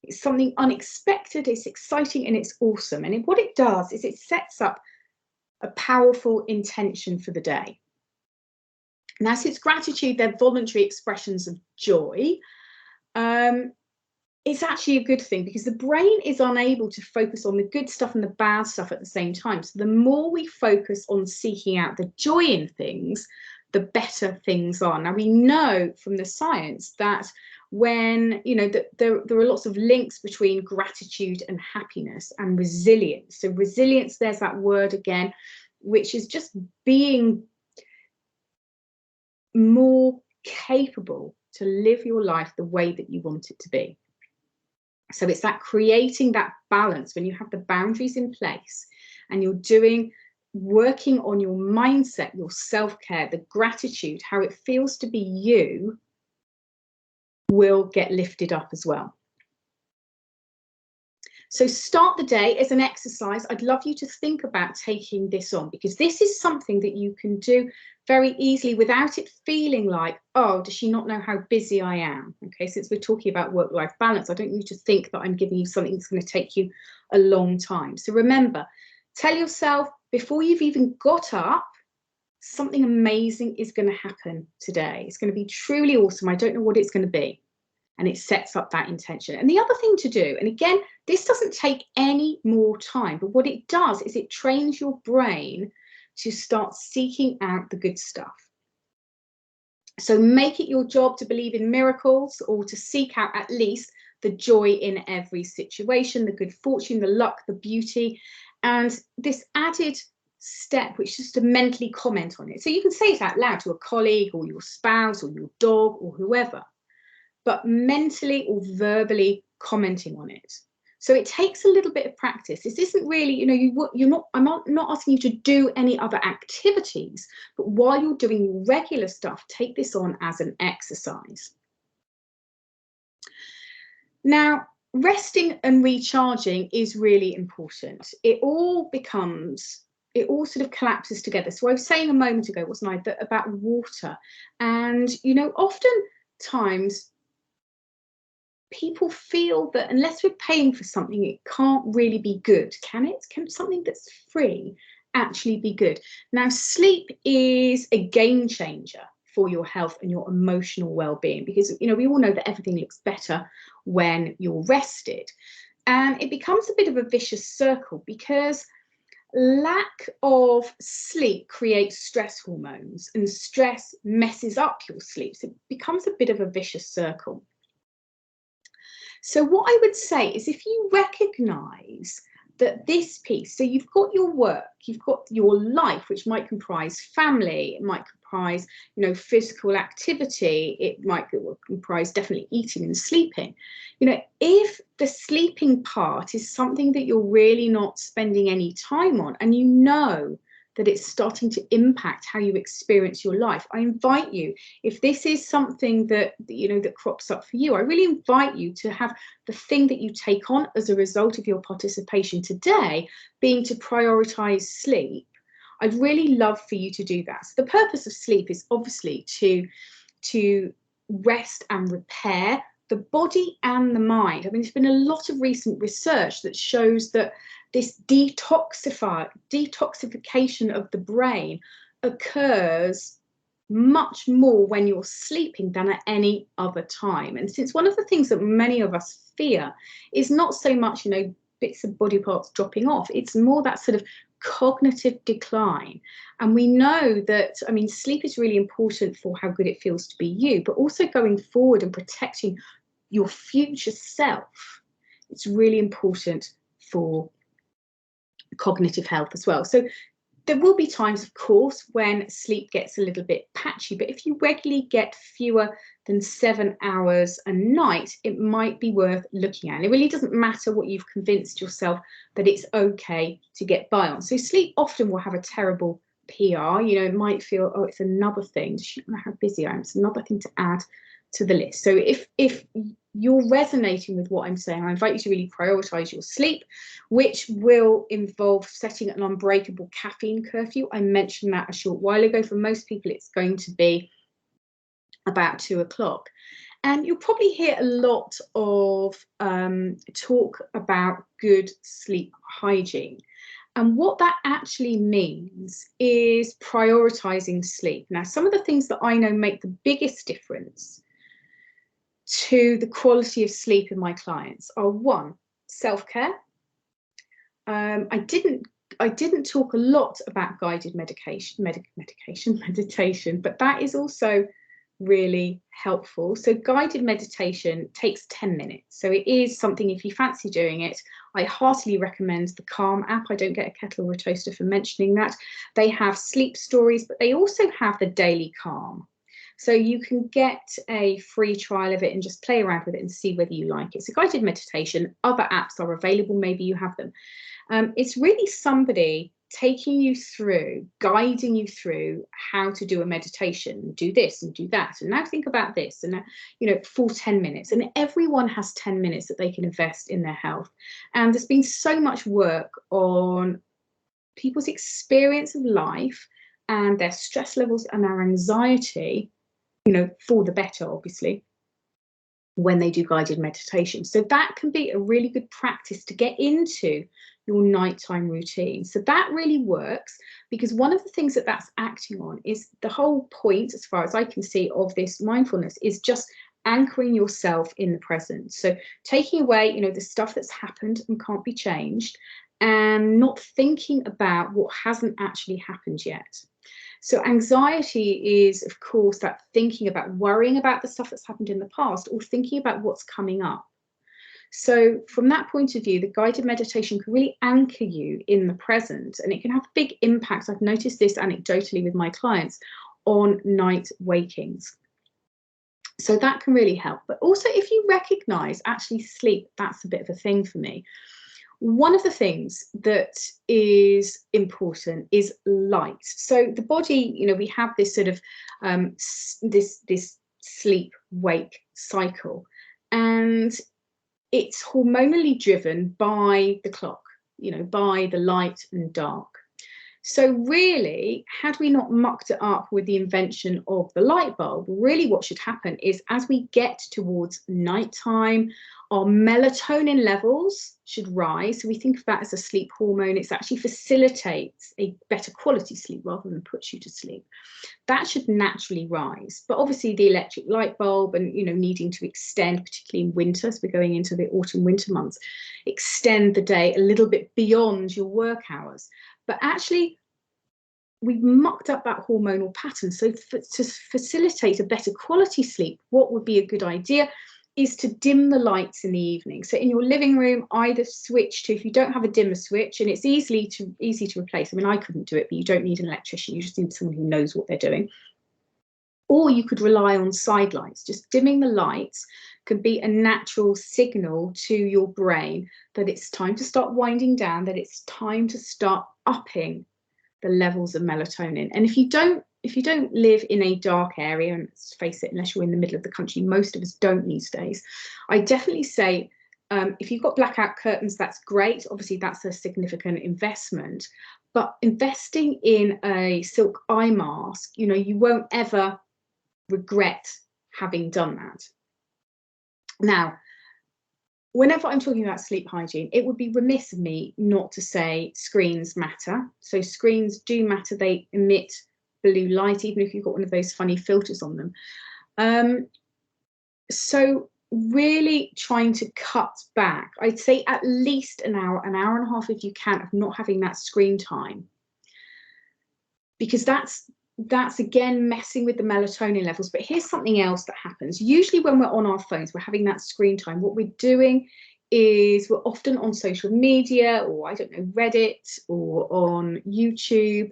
S2: It's something unexpected, it's exciting, and it's awesome. And what it does is it sets up a powerful intention for the day. Now, since gratitude, they're voluntary expressions of joy, it's actually a good thing because the brain is unable to focus on the good stuff and the bad stuff at the same time. So the more we focus on seeking out the joy in things, the better things are. Now, we know from the science that when, you know, that there are lots of links between gratitude and happiness and resilience. So resilience, there's that word again, which is just being more capable to live your life the way that you want it to be. So it's that creating that balance when you have the boundaries in place and you're working on your mindset, your self-care, the gratitude, how it feels to be you will get lifted up as well. So start the day as an exercise. I'd love you to think about taking this on, because this is something that you can do very easily without it feeling like, oh, does she not know how busy I am? Okay, since we're talking about work-life balance, I don't want you to think that I'm giving you something that's going to take you a long time. So remember, tell yourself before you've even got up, something amazing is going to happen today. It's going to be truly awesome. I don't know what it's going to be. And it sets up that intention. And the other thing to do, and again, this doesn't take any more time, but what it does is it trains your brain to start seeking out the good stuff. So make it your job to believe in miracles, or to seek out at least the joy in every situation, the good fortune, the luck, the beauty, and this added step, which is to mentally comment on it. So you can say it out loud to a colleague or your spouse or your dog or whoever, but mentally or verbally commenting on it. So it takes a little bit of practice. This isn't really, you know, I'm not asking you to do any other activities, but while you're doing your regular stuff, take this on as an exercise. Now, resting and recharging is really important. It all sort of collapses together. So I was saying a moment ago, wasn't I, that about water, and, you know, oftentimes people feel that unless we're paying for something, it can't really be good. Can it? Can something that's free actually be good? Now, sleep is a game changer for your health and your emotional well-being, because, you know, we all know that everything looks better when you're rested. And it becomes a bit of a vicious circle, because Lack of sleep creates stress hormones, and stress messes up your sleep. So it becomes a bit of a vicious circle. So what I would say is, if you recognize that this piece, so you've got your work, you've got your life, which might comprise family, it might comprise, you know, physical activity, it might comprise definitely eating and sleeping. You know, if the sleeping part is something that you're really not spending any time on, and you know that it's starting to impact how you experience your life, I invite you, if this is something that, you know, that crops up for you, I really invite you to have the thing that you take on as a result of your participation today being to prioritize sleep. I'd really love for you to do that. So the purpose of sleep is obviously to rest and repair the body and the mind. I mean, there's been a lot of recent research that shows that this detoxification of the brain occurs much more when you're sleeping than at any other time. And since one of the things that many of us fear is not so much, you know, bits of body parts dropping off, it's more that sort of cognitive decline. And we know that, I mean, sleep is really important for how good it feels to be you, but also going forward and protecting your future self. It's really important for cognitive health as well. So there will be times, of course, when sleep gets a little bit patchy, but if you regularly get fewer than 7 hours a night, it might be worth looking at. And it really doesn't matter what you've convinced yourself that it's okay to get by on. So sleep often will have a terrible PR. You know, it might feel, oh, it's another thing. Just know how busy I am. It's another thing to add to the list. So if you're resonating with what I'm saying, I invite you to really prioritize your sleep, which will involve setting an unbreakable caffeine curfew. I mentioned that a short while ago. For most people, it's going to be about 2 o'clock. And you'll probably hear a lot of talk about good sleep hygiene. And what that actually means is prioritizing sleep. Now, some of the things that I know make the biggest difference to the quality of sleep in my clients are: 1, self-care. I didn't talk a lot about guided meditation, but that is also really helpful. So guided meditation takes 10 minutes. So it is something, if you fancy doing it, I heartily recommend the Calm app. I don't get a kettle or a toaster for mentioning that. They have sleep stories, but they also have the daily Calm. So you can get a free trial of it and just play around with it and see whether you like it. So guided meditation, other apps are available, maybe you have them. It's really somebody taking you through, guiding you through how to do a meditation, do this and do that, and now think about this, and you know, for 10 minutes. And everyone has 10 minutes that they can invest in their health. And there's been so much work on people's experience of life and their stress levels and their anxiety, you know, for the better, obviously, when they do guided meditation. So that can be a really good practice to get into your nighttime routine. So that really works, because one of the things that that's acting on is the whole point, as far as I can see, of this mindfulness is just anchoring yourself in the present. So taking away, you know, the stuff that's happened and can't be changed, and not thinking about what hasn't actually happened yet. So anxiety is, of course, that thinking about, worrying about the stuff that's happened in the past, or thinking about what's coming up. So from that point of view, the guided meditation can really anchor you in the present, and it can have a big impact. I've noticed this anecdotally with my clients on night wakings. So that can really help. But also, if you recognize actually sleep, that's a bit of a thing for me. One of the things that is important is light. So the body, you know, we have this sort of this sleep wake cycle, and it's hormonally driven by the clock, you know, by the light and dark. So really, had we not mucked it up with the invention of the light bulb, really what should happen is, as we get towards nighttime, our melatonin levels should rise. So we think of that as a sleep hormone. It actually facilitates a better quality sleep rather than puts you to sleep. That should naturally rise. But obviously the electric light bulb, and, you know, needing to extend, particularly in winter, so we're going into the autumn winter months, extend the day a little bit beyond your work hours. but actually we've mucked up that hormonal pattern. So to facilitate a better quality sleep, what would be a good idea is to dim the lights in the evening. So in your living room, either switch to, if you don't have a dimmer switch, and it's easy to replace. I mean, I couldn't do it, but you don't need an electrician. You just need someone who knows what they're doing. Or you could rely on side lights. Just dimming the lights can be a natural signal to your brain that it's time to start winding down, that it's time to start upping the levels of melatonin. And if you don't live in a dark area, and let's face it, unless you're in the middle of the country, most of us don't these days, I definitely say if you've got blackout curtains, that's great. Obviously, that's a significant investment. But investing in a silk eye mask, you know, you won't ever regret having done that. Now, whenever I'm talking about sleep hygiene, it would be remiss of me not to say screens matter. So screens do matter. They emit blue light, even if you've got one of those funny filters on them. So really trying to cut back, I'd say at least an hour and a half if you can, of not having that screen time. Because that's again messing with the melatonin levels. But here's something else that happens. Usually when we're on our phones, we're having that screen time. What we're doing is we're often on social media, or I don't know, Reddit or on YouTube.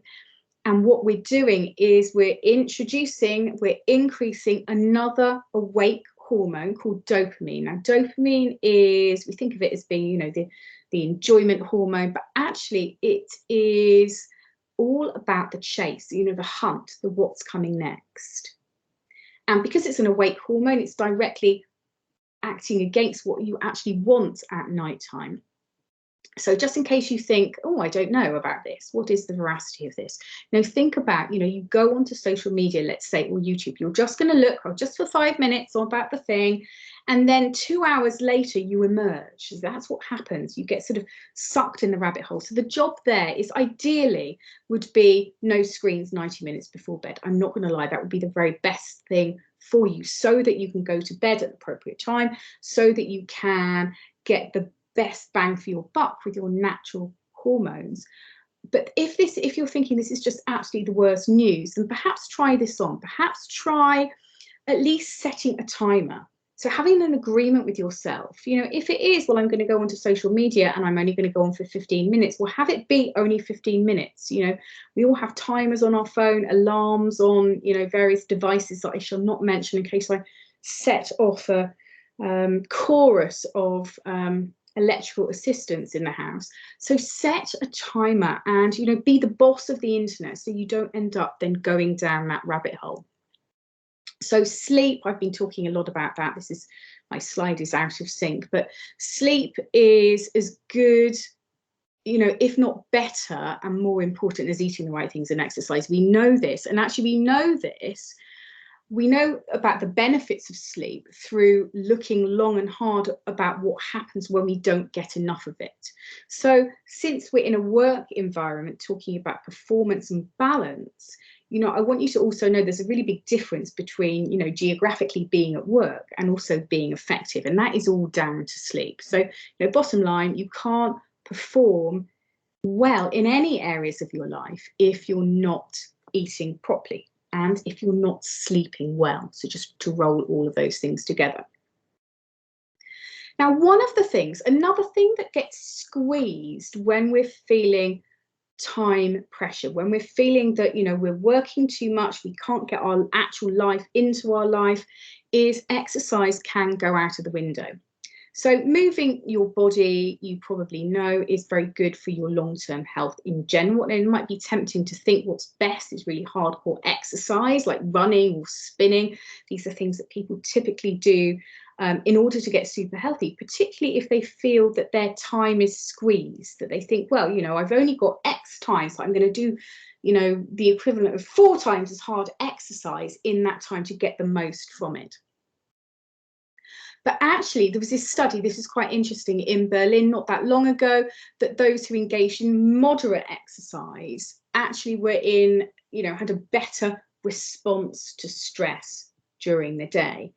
S2: And what we're doing is we're increasing another awake hormone called dopamine. Now, dopamine is, we think of it as being, you know, the enjoyment hormone, but actually it is all about the chase, you know, the hunt, the what's coming next. And because it's an awake hormone, it's directly acting against what you actually want at nighttime. So just in case you think, oh, I don't know about this, what is the veracity of this? Now think about, you know, you go onto social media, let's say, or YouTube, you're just going to look just for 5 minutes about the thing, and then 2 hours later you emerge. That's what happens. You get sort of sucked in the rabbit hole. So the job there is ideally would be no screens 90 minutes before bed. I'm not going to lie, that would be the very best thing for you, so that you can go to bed at the appropriate time, so that you can get the best bang for your buck with your natural hormones. But if you're thinking this is just absolutely the worst news, then perhaps try this on. Perhaps try at least setting a timer. So having an agreement with yourself, you know, if it is, well, I'm going to go onto social media and I'm only going to go on for 15 minutes, well, have it be only 15 minutes. You know, we all have timers on our phone, alarms on, you know, various devices that I shall not mention in case I set off a chorus of electrical assistants in the house. So set a timer and, you know, be the boss of the internet, so you don't end up then going down that rabbit hole. So sleep, I've been talking a lot about that. This is, my slide is out of sync, but sleep is as good, you know, if not better and more important as eating the right things and exercise. We know this, and actually we know about the benefits of sleep through looking long and hard about what happens when we don't get enough of it. So since we're in a work environment talking about performance and balance, you know, I want you to also know there's a really big difference between, you know, geographically being at work and also being effective. And that is all down to sleep. So, you know, bottom line, you can't perform well in any areas of your life if you're not eating properly and if you're not sleeping well. So just to roll all of those things together. Now, another thing that gets squeezed when we're feeling time pressure, when we're feeling that, you know, we're working too much, we can't get our actual life into our life, is exercise can go out of the window. So moving your body, you probably know, is very good for your long-term health in general. And it might be tempting to think what's best is really hardcore exercise, like running or spinning. These are things that people typically do in order to get super healthy, particularly if they feel that their time is squeezed, that they think, well, you know, I've only got X time, so I'm going to do, you know, the equivalent of 4 times as hard exercise in that time to get the most from it. But actually, there was this study, this is quite interesting, in Berlin not that long ago, that those who engaged in moderate exercise actually were had a better response to stress during the day.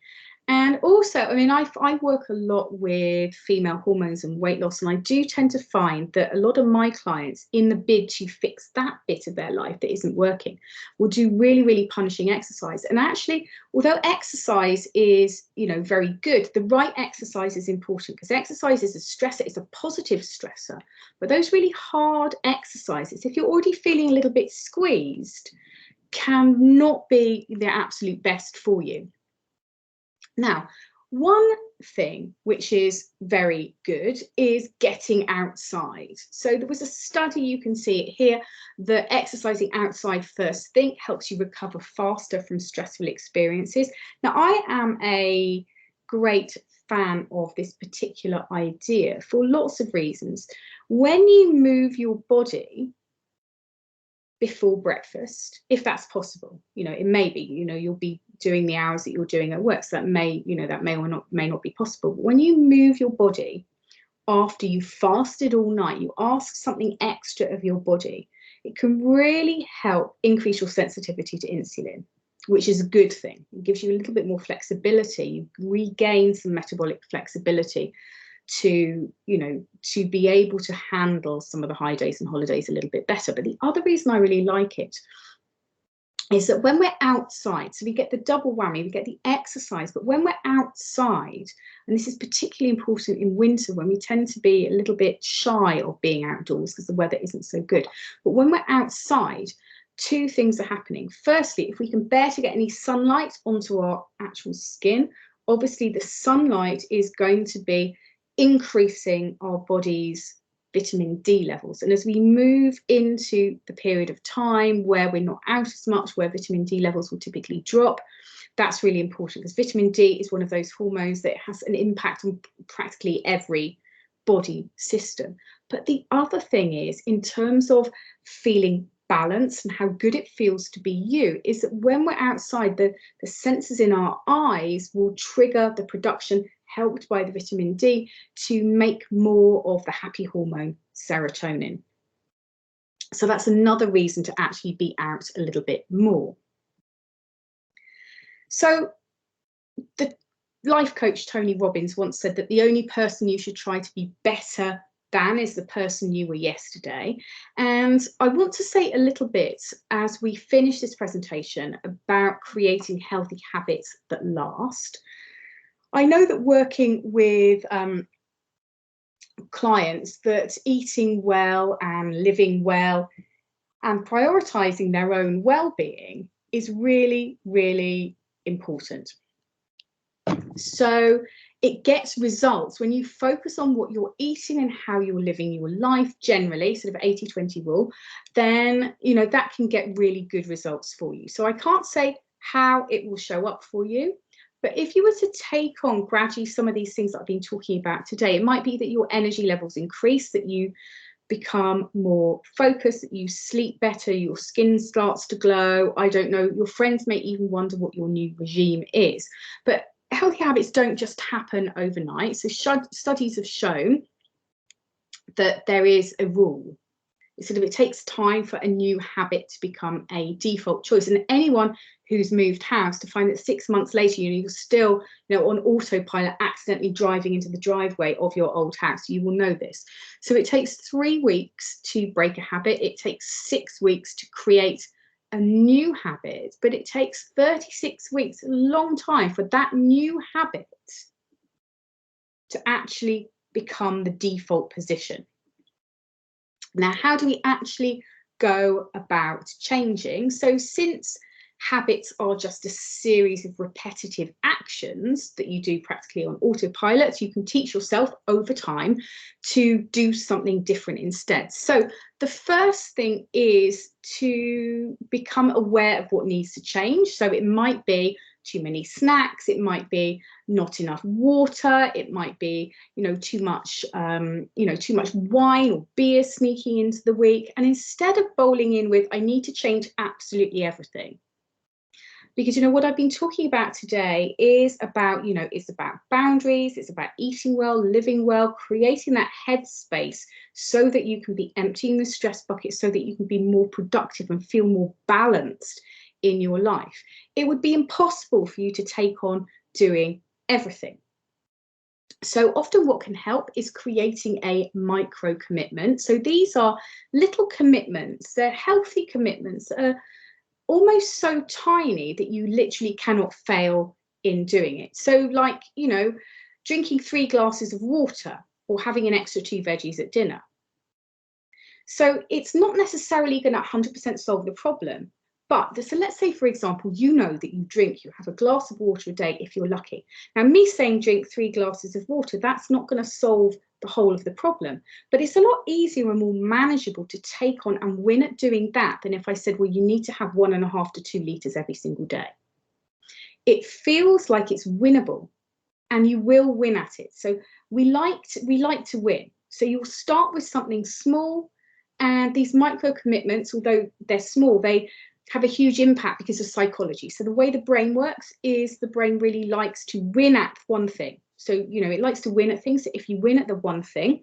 S2: And also, I mean, I work a lot with female hormones and weight loss, and I do tend to find that a lot of my clients, in the bid to fix that bit of their life that isn't working, will do really, really punishing exercise. And actually, although exercise is, very good, the right exercise is important, because exercise is a stressor, it's a positive stressor. But those really hard exercises, if you're already feeling a little bit squeezed, can not be the absolute best for you. Now, one thing which is very good is getting outside. So there was a study, you can see it here, that exercising outside first thing helps you recover faster from stressful experiences. Now, I am a great fan of this particular idea for lots of reasons. When you move your body before breakfast, if that's possible, it may be, you'll be doing the hours that you're doing at work, so that may or may not be possible. But when you move your body after you've fasted all night, you ask something extra of your body, it can really help increase your sensitivity to insulin, which is a good thing. It gives you a little bit more flexibility. You regain some metabolic flexibility to be able to handle some of the high days and holidays a little bit better. But the other reason I really like it is that when we're outside, so we get the double whammy, we get the exercise, but when we're outside, and this is particularly important in winter when we tend to be a little bit shy of being outdoors because the weather isn't so good, but when we're outside, two things are happening. Firstly, if we can bear to get any sunlight onto our actual skin, obviously the sunlight is going to be increasing our body's vitamin D levels. And as we move into the period of time where we're not out as much, where vitamin D levels will typically drop, that's really important, because vitamin D is one of those hormones that has an impact on practically every body system. But the other thing is, in terms of feeling balanced and how good it feels to be you, is that when we're outside, the sensors in our eyes will trigger the production, helped by the vitamin D, to make more of the happy hormone serotonin. So that's another reason to actually be out a little bit more. So the life coach Tony Robbins once said that the only person you should try to be better than is the person you were yesterday. And I want to say a little bit as we finish this presentation about creating healthy habits that last. I know that working with clients, that eating well and living well and prioritizing their own well-being is really, really important. So it gets results when you focus on what you're eating and how you're living your life generally, sort of 80-20 rule, then that can get really good results for you. So I can't say how it will show up for you, but if you were to take on gradually some of these things that I've been talking about today, it might be that your energy levels increase, that you become more focused, that you sleep better, your skin starts to glow. I don't know, your friends may even wonder what your new regime is. But healthy habits don't just happen overnight. So studies have shown that there is a rule. It takes time for a new habit to become a default choice. And anyone who's moved house to find that 6 months later, you're still, on autopilot, accidentally driving into the driveway of your old house, you will know this. So it takes 3 weeks to break a habit. It takes 6 weeks to create a new habit, but it takes 36 weeks, a long time, for that new habit to actually become the default position. Now, how do we actually go about changing? So since habits are just a series of repetitive actions that you do practically on autopilot, you can teach yourself over time to do something different instead. So the first thing is to become aware of what needs to change. So it might be too many snacks, it might be not enough water, it might be too much wine or beer sneaking into the week. And instead of bowling in with I need to change absolutely everything, because what I've been talking about today is about it's about boundaries, it's about eating well, living well, creating that headspace so that you can be emptying the stress bucket, so that you can be more productive and feel more balanced in your life. It would be impossible for you to take on doing everything. So often what can help is creating a micro commitment. So these are little commitments, they're healthy commitments, almost so tiny that you literally cannot fail in doing it. So like, you know, drinking 3 glasses of water or having an extra 2 veggies at dinner. So it's not necessarily going to 100% solve the problem. But so let's say, for example, you know that you have a glass of water a day if you're lucky. Now, me saying drink 3 glasses of water, that's not going to solve the whole of the problem. But it's a lot easier and more manageable to take on and win at doing that than if I said, well, you need to have 1.5 to 2 litres every single day. It feels like it's winnable and you will win at it. So we like to win. So you'll start with something small, and these micro commitments, although they're small, they have a huge impact because of psychology. So the way the brain works is the brain really likes to win at one thing. So, you know, it likes to win at things. So if you win at the one thing,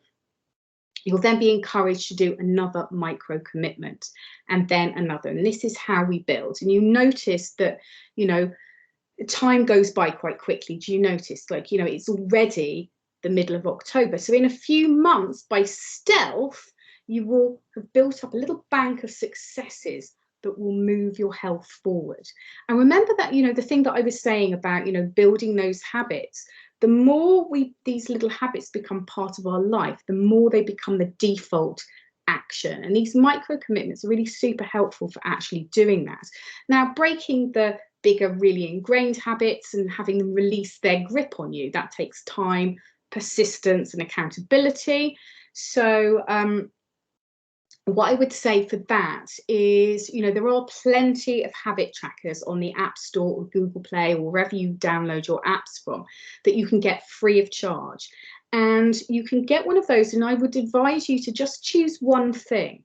S2: you'll then be encouraged to do another micro commitment and then another. And this is how we build. And you notice that, you know, time goes by quite quickly. Do you notice? Like, you know, it's already the middle of October. So in a few months, by stealth, you will have built up a little bank of successes that will move your health forward. And remember that, you know, the thing that I was saying about, you know, building those habits, the more these little habits become part of our life, the more they become the default action. And these micro commitments are really super helpful for actually doing that. Now, breaking the bigger, really ingrained habits and having them release their grip on you, that takes time, persistence, and accountability. So, what I would say for that is, you know, there are plenty of habit trackers on the App Store or Google Play or wherever you download your apps from that you can get free of charge. And you can get one of those, and I would advise you to just choose one thing.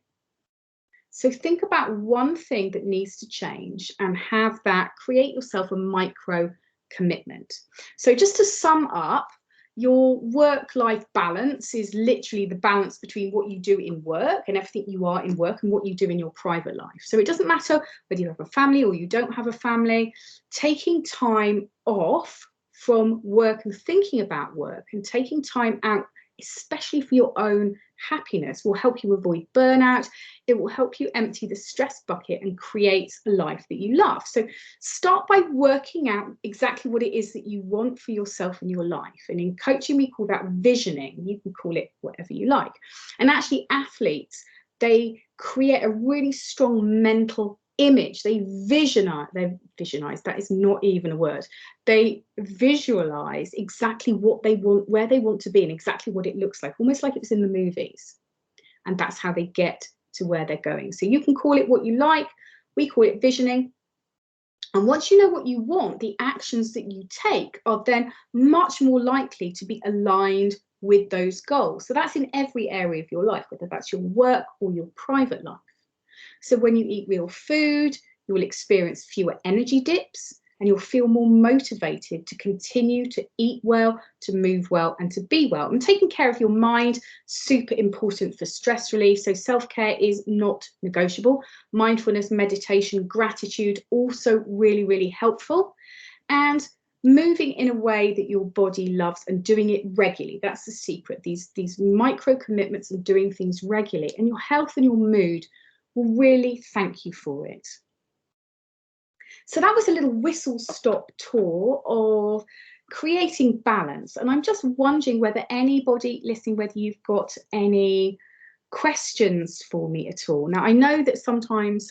S2: So think about one thing that needs to change and have that, create yourself a micro commitment. So just to sum up, your work-life balance is literally the balance between what you do in work and everything you are in work and what you do in your private life. So it doesn't matter whether you have a family or you don't have a family. Taking time off from work and thinking about work and taking time out, especially for your own happiness, will help you avoid burnout. It will help you empty the stress bucket and create a life that you love. So start by working out exactly what it is that you want for yourself and your life. And in coaching, we call that visioning. You can call it whatever you like. And actually, athletes, they create a really strong mental image. They visualize, that is not even a word. They visualize exactly what they want, where they want to be, and exactly what it looks like, almost like it was in the movies. And that's how they get to where they're going. So you can call it what you like. We call it visioning. And once you know what you want, the actions that you take are then much more likely to be aligned with those goals. So that's in every area of your life, whether that's your work or your private life. So when you eat real food, you will experience fewer energy dips and you'll feel more motivated to continue to eat well, to move well, and to be well. And taking care of your mind, super important for stress relief. So self-care is not negotiable. Mindfulness, meditation, gratitude, also really, really helpful. And moving in a way that your body loves and doing it regularly. That's the secret. These micro commitments and doing things regularly, and your health and your mood will really thank you for it. So that was a little whistle-stop tour of creating balance. And I'm just wondering whether anybody listening, whether you've got any questions for me at all. Now, I know that sometimes